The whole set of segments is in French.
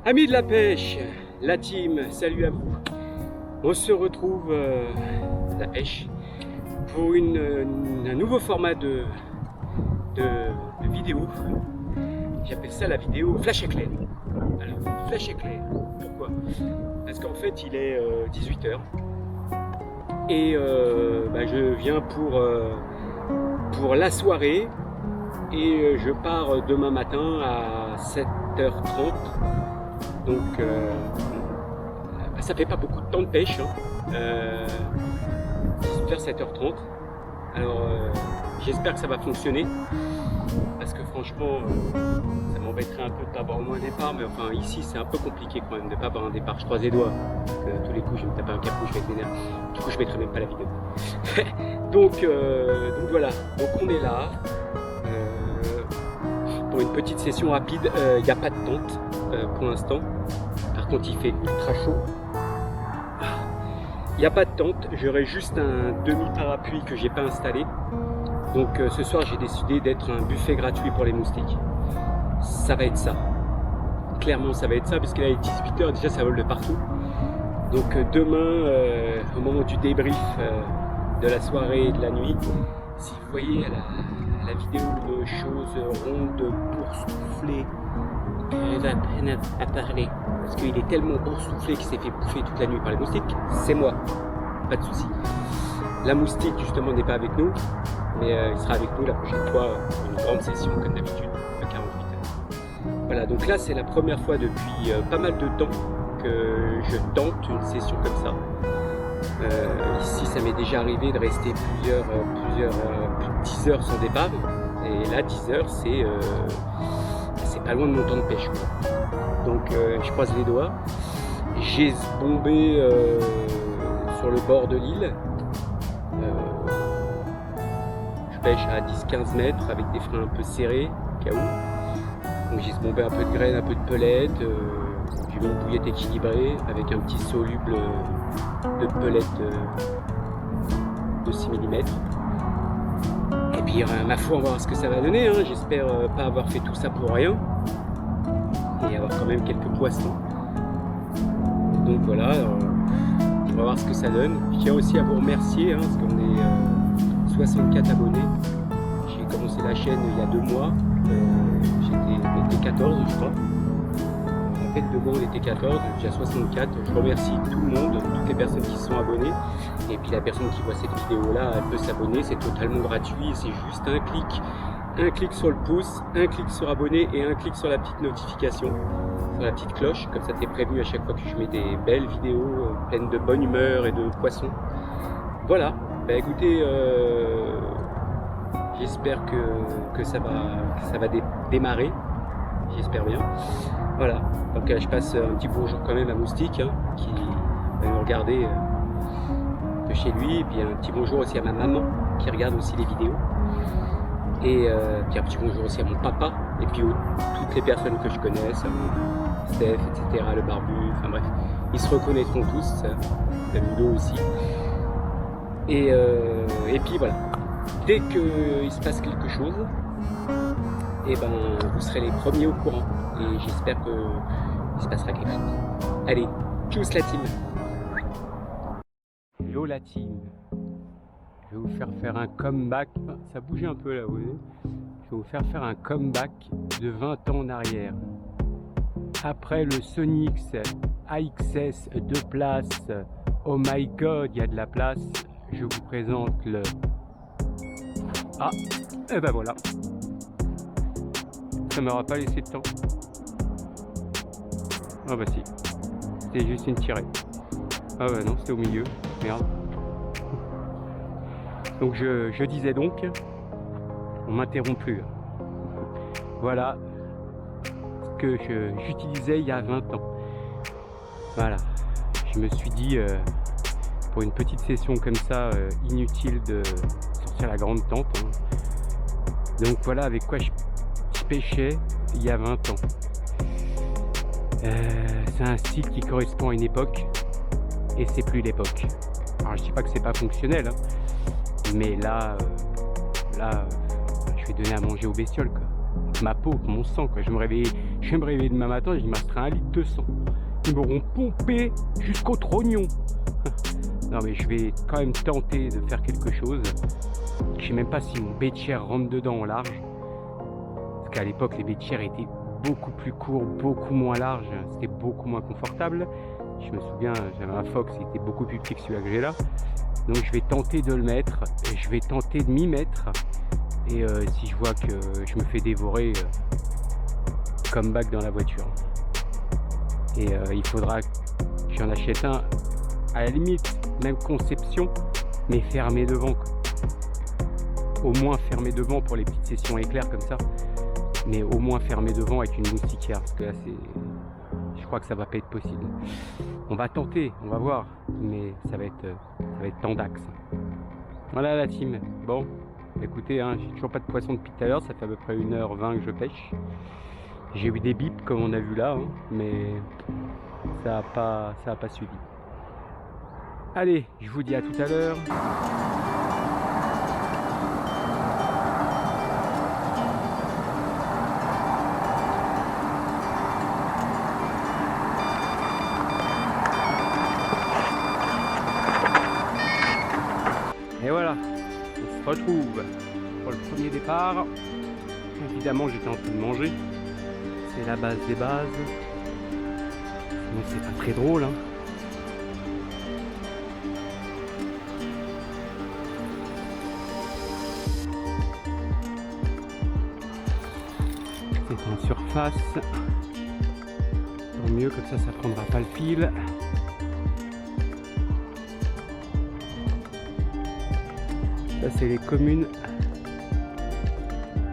Amis de la pêche, la team, salut à vous. On se retrouve à la pêche pour un nouveau format de vidéo. J'appelle ça la vidéo flash éclair. Alors, flash éclair, pourquoi? Parce qu'en fait il est 18 h et je viens pour la soirée et je pars demain matin à 7h30. Donc ça fait pas beaucoup de temps de pêche, 18h, 7h30. Alors j'espère que ça va fonctionner, parce que franchement ça m'embêterait un peu de pas avoir au moins un départ, mais enfin ici c'est un peu compliqué quand même de pas avoir un départ. Je croise les doigts, tous les coups je vais me taper un capot, je vais être vénère. Du coup je mettrai même pas la vidéo. donc voilà, donc on est là pour une petite session rapide. Il n'y a pas de tente pour l'instant. Par contre il fait ultra chaud. Il n'y a pas de tente, j'aurai juste un demi-parapluie que j'ai pas installé. Donc ce soir j'ai décidé d'être un buffet gratuit pour les moustiques. Ça va être ça. Clairement ça va être ça, parce qu'il est 18 h, déjà ça vole de partout. Donc demain, au moment du débrief de la soirée et de la nuit, si vous voyez la vidéo de choses rondes, boursouflées, il a peine à parler, parce qu'il est tellement boursouflé qu'il s'est fait bouffer toute la nuit par les moustiques, c'est moi, pas de souci. La moustique justement n'est pas avec nous, mais il sera avec nous la prochaine fois, une grande session comme d'habitude, de 48 h. Voilà, donc là c'est la première fois depuis pas mal de temps que je tente une session comme ça. Ici ça m'est déjà arrivé de rester plus de 10 heures sans départ, et là 10 heures c'est pas loin de mon temps de pêche, quoi. Donc je croise les doigts. J'ai bombé sur le bord de l'île. Je pêche à 10-15 mètres avec des freins un peu serrés au cas où. Donc j'ai bombé un peu de graines, un peu de pelettes. J'ai mis une bouillette équilibrée avec un petit soluble de pelettes de 6 mm. Et puis ma foi, on va voir ce que ça va donner, hein. J'espère pas avoir fait tout ça pour rien et avoir quand même quelques poissons. Donc voilà, on va voir ce que ça donne. Je tiens aussi à vous remercier, parce qu'on est 64 abonnés. J'ai commencé la chaîne il y a 2 mois, on était 14 je crois. En fait 2 mois on était 14, déjà 64. Je remercie tout le monde, toutes les personnes qui se sont abonnées. Et puis la personne qui voit cette vidéo là, elle peut s'abonner, c'est totalement gratuit, c'est juste un clic sur le pouce, un clic sur abonner et un clic sur la petite notification, sur la petite cloche, comme ça t'es prévenu à chaque fois que je mets des belles vidéos pleines de bonne humeur et de poissons. Voilà, bah écoutez, j'espère que ça va démarrer, j'espère bien. Voilà, donc je passe un petit bonjour quand même à Moustique, qui va nous regarder de chez lui, et puis un petit bonjour aussi à ma maman qui regarde aussi les vidéos, et puis un petit bonjour aussi à mon papa, et puis toutes les personnes que je connais, Steph, etc., le barbu, enfin bref, ils se reconnaîtront tous, la Ludo aussi. Et puis voilà, dès qu'il se passe quelque chose, et ben vous serez les premiers au courant, et j'espère qu'il se passera quelque chose. Allez, tchuss la team. Hello la team, je vais vous faire un comeback, ça bouge un peu là, vous voyez. Je vais vous faire un comeback de 20 ans en arrière. Après le Sonix AXS 2 places, oh my god, il y a de la place, je vous présente le... Ah, et ben voilà. Ça m'aura pas laissé de temps. Ah bah si, c'était juste une tirée. Ah bah non, c'était au milieu, merde. Donc je disais donc, on m'interrompt plus. Voilà ce que j'utilisais il y a 20 ans. Voilà, je me suis dit, pour une petite session comme ça, inutile de sortir la grande tente. Donc voilà avec quoi je pêchais il y a 20 ans. C'est un style qui correspond à une époque, et c'est plus l'époque. Alors je dis pas que c'est pas fonctionnel, mais là, je vais donner à manger aux bestioles, quoi. avec ma peau, avec mon sang, quoi. Je vais me réveiller demain matin, il me restera 1 litre de sang. Ils m'auront pompé jusqu'au trognon. Non mais je vais quand même tenter de faire quelque chose. Je sais même pas si mon baie de chair rentre dedans en large. Parce qu'à l'époque les baies de chair étaient beaucoup plus courts, beaucoup moins larges. C'était beaucoup moins confortable. Je me souviens, j'avais un Fox, il était beaucoup plus petit que celui-là que j'ai là. Donc je vais tenter de le mettre. Et je vais tenter de m'y mettre. Et si je vois que je me fais dévorer, comeback dans la voiture. Et il faudra que j'en achète un, à la limite, même conception, mais fermé devant, quoi. Au moins fermé devant pour les petites sessions éclairs comme ça. Mais au moins fermé devant avec une moustiquaire. Parce que là, je crois que ça va pas être possible. On va tenter, on va voir. Mais ça va être tendax. Voilà la team. Bon, écoutez, hein, j'ai toujours pas de poisson depuis tout à l'heure. Ça fait à peu près 1h20 que je pêche. J'ai eu des bips comme on a vu là, hein, mais ça a pas suivi. Allez, je vous dis à tout à l'heure. Et voilà, on se retrouve pour le premier départ. Évidemment, j'étais en train de manger. C'est la base des bases. Sinon, c'est pas très drôle, hein. C'est en surface. Tant mieux, comme ça prendra pas le fil. Là, c'est les communes.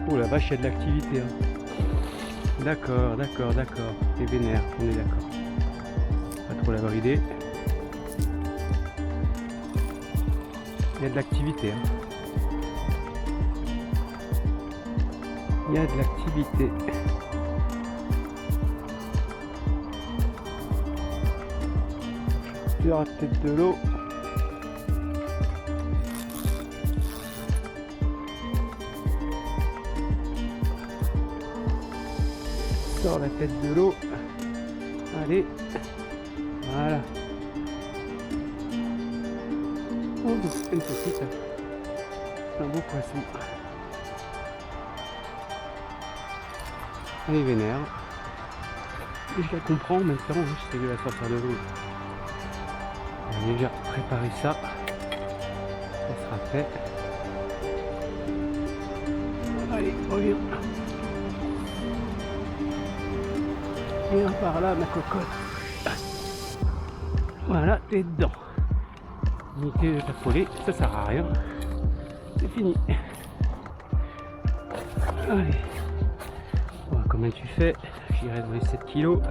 Oh la vache, il y a de l'activité, hein. D'accord. C'est vénère, on est d'accord. Pas trop l'avoir idée. Il y a de l'activité, hein. Il y a de l'activité. Sur la tête de l'eau. Sur la tête de l'eau. Allez. Voilà. Oh, c'est une petite. C'est un beau poisson. Elle est vénère. Et je la comprends en même temps, hein, je vais la sortir de l'eau. J'ai déjà préparé ça. Ça sera fait. Allez, reviens. Viens par là, ma cocotte. Voilà, t'es dedans. Unité de t'affoler, ça sert à rien. C'est fini. Allez. Bon, combien tu fais? J'irai dans les 7 kilos.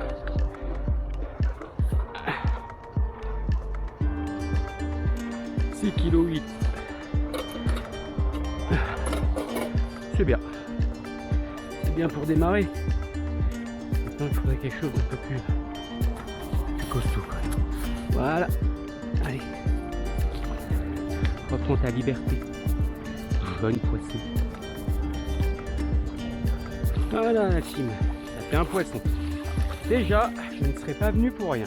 Kg 8. C'est bien. C'est bien pour démarrer. Maintenant, il faudrait quelque chose d'un peu plus costaud. Voilà. Allez. Reprends ta liberté. Bonne poisson. Voilà la team. Ça fait un poisson. Déjà, je ne serais pas venu pour rien.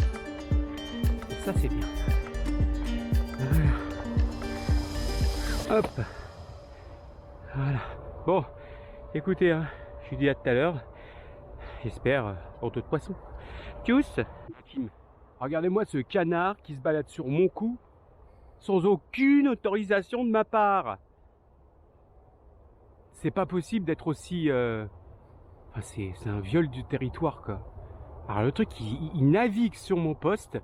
Et ça, c'est bien. Voilà. Hop. Voilà. Bon, écoutez, hein, je vous dis à tout à l'heure. J'espère pour d'autres poissons. Tchuss. Regardez-moi ce canard qui se balade sur mon cou sans aucune autorisation de ma part. C'est pas possible d'être aussi... Enfin, c'est un viol du territoire, quoi. Alors le truc, il navigue sur mon poste.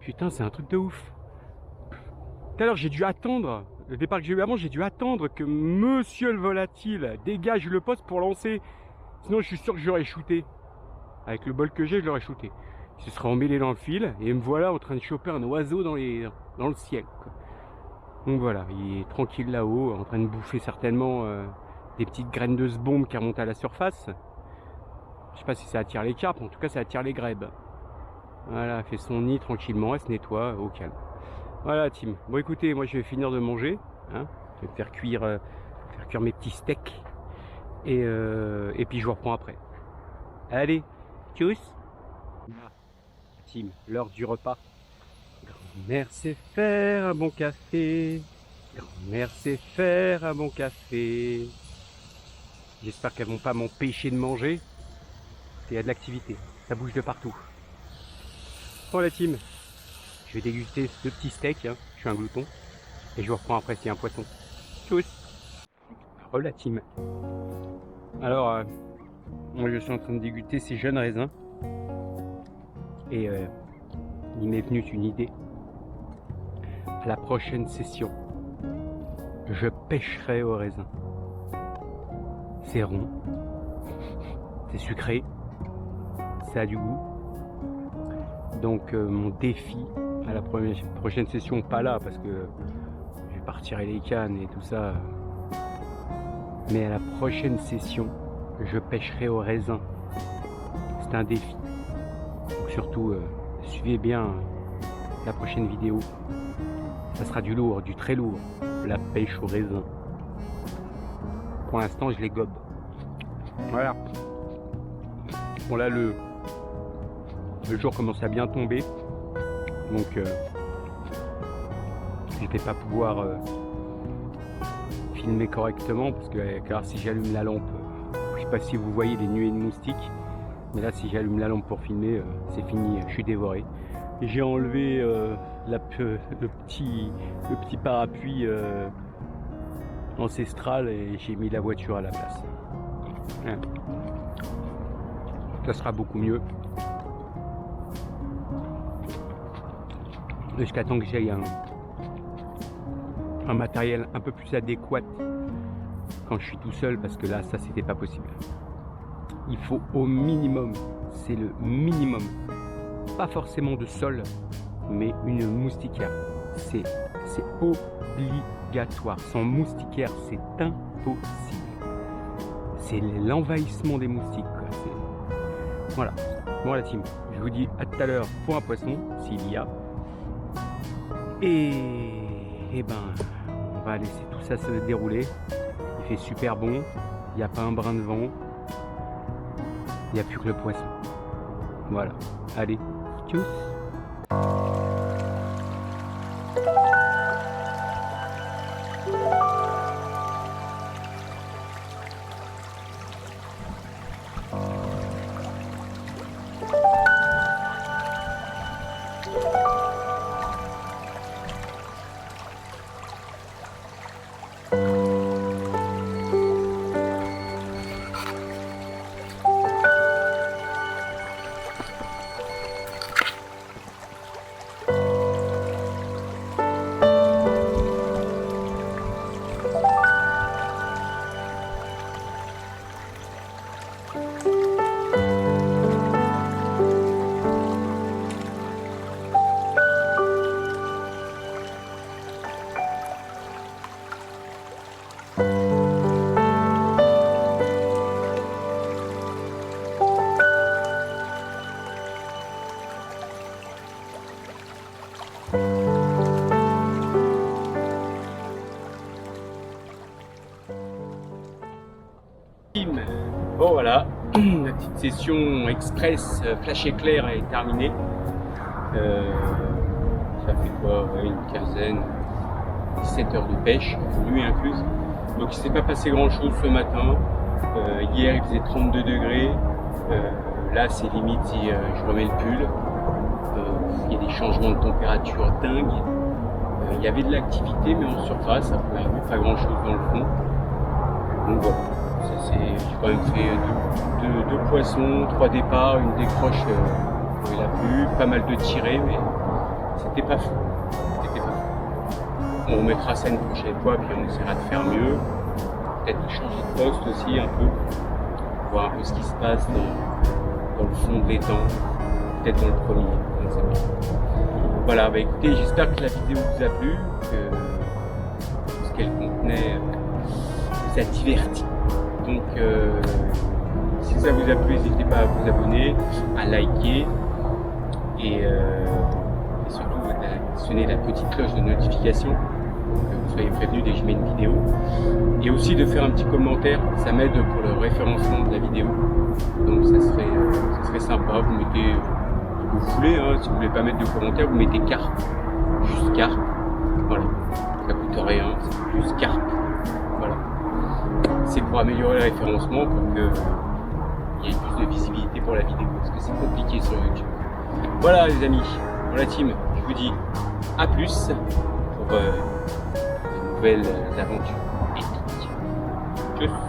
Putain, c'est un truc de ouf. Tout à l'heure, j'ai dû attendre, le départ que j'ai eu avant, j'ai dû attendre que monsieur le volatile dégage le poste pour lancer. Sinon, je suis sûr que j'aurais shooté. Avec le bol que j'ai, je l'aurais shooté. Il se serait emmêlé dans le fil et me voilà en train de choper un oiseau dans le ciel, quoi. Donc voilà, il est tranquille là-haut, en train de bouffer certainement des petites graines de sbombe qui remontent à la surface. Je sais pas si ça attire les carpes, en tout cas ça attire les grèbes. Voilà, elle fait son nid tranquillement, elle se nettoie au calme. Voilà team. Bon écoutez, moi je vais finir de manger, hein. Je vais faire cuire mes petits steaks. Et puis je vous reprends après. Allez, tchuss. Team, l'heure du repas. Grand-mère sait faire un bon café. Grand-mère sait faire un bon café. J'espère qu'elles vont pas m'empêcher de manger. Il y a de l'activité, ça bouge de partout. Bon la team, je vais déguster ce petit steak, hein. Je suis un glouton. Et je vous reprends après s'il y a un poisson. Tchuss. Oh la team. Alors, moi je suis en train de déguster ces jeunes raisins. Et il m'est venu une idée. À la prochaine session, je pêcherai au raisin. C'est rond, c'est sucré, ça a du goût. Donc mon défi à la prochaine session, pas là parce que je vais pas retirer les cannes et tout ça. Mais à la prochaine session, je pêcherai au raisin. C'est un défi. Donc surtout, suivez bien la prochaine vidéo. Ça sera du lourd, du très lourd. La pêche au raisin. Pour l'instant, je les gobe. Voilà. Bon là, le jour commence à bien tomber. Donc, je ne vais pas pouvoir filmer correctement. Parce que car si j'allume la lampe, je ne sais pas si vous voyez les nuées de moustiques. Mais là, si j'allume la lampe pour filmer, c'est fini, je suis dévoré. J'ai enlevé le petit parapluie ancestral et j'ai mis la voiture à la place. Hein. Ça sera beaucoup mieux. Jusqu'à temps que j'aille un matériel un peu plus adéquat quand je suis tout seul, parce que là, ça, c'était pas possible. Il faut au minimum, c'est le minimum, pas forcément de sol, mais une moustiquaire. C'est obligatoire. Sans moustiquaire, c'est impossible. C'est l'envahissement des moustiques, quoi. Voilà. Bon la team, je vous dis à tout à l'heure pour un poisson, s'il y a. Et ben, on va laisser tout ça se dérouler. Il fait super bon, il n'y a pas un brin de vent. Il n'y a plus que le poisson. Voilà. Allez, tchuss. Bon voilà, la petite session express flash éclair est terminée. Ça fait quoi, une quinzaine, 17 heures de pêche, nuit incluse. Donc il ne s'est pas passé grand chose ce matin. Hier il faisait 32 degrés. Là c'est limite si je remets le pull. Il y a des changements de température dingues. Il y avait de l'activité mais en surface, après pas grand chose dans le fond. Donc voilà. J'ai quand même fait deux poissons, 3 départs, une décroche où il a plu, pas mal de tirés, mais c'était pas fou. On remettra ça une prochaine fois, puis on essaiera de faire mieux. Peut-être changer de poste aussi un peu, voir un peu ce qui se passe dans le fond de l'étang, peut-être dans le premier. On sait pas. Voilà, bah écoutez, j'espère que la vidéo vous a plu, que ce qu'elle contenait vous a diverti. Donc si ça vous a plu, n'hésitez pas à vous abonner, à liker et surtout à sonner la petite cloche de notification que vous soyez prévenus dès que je mets une vidéo. Et aussi de faire un petit commentaire, ça m'aide pour le référencement de la vidéo. Donc ça serait sympa, vous mettez ce que vous voulez, hein. Si vous voulez pas mettre de commentaire, vous mettez carpe, juste carpe, voilà, ça coûte rien, c'est juste carpe, voilà. C'est pour améliorer le référencement, pour que il y ait plus de visibilité pour la vidéo, parce que c'est compliqué sur YouTube. Voilà les amis, pour la team, je vous dis à plus pour de nouvelles aventures épiques. Tchuss.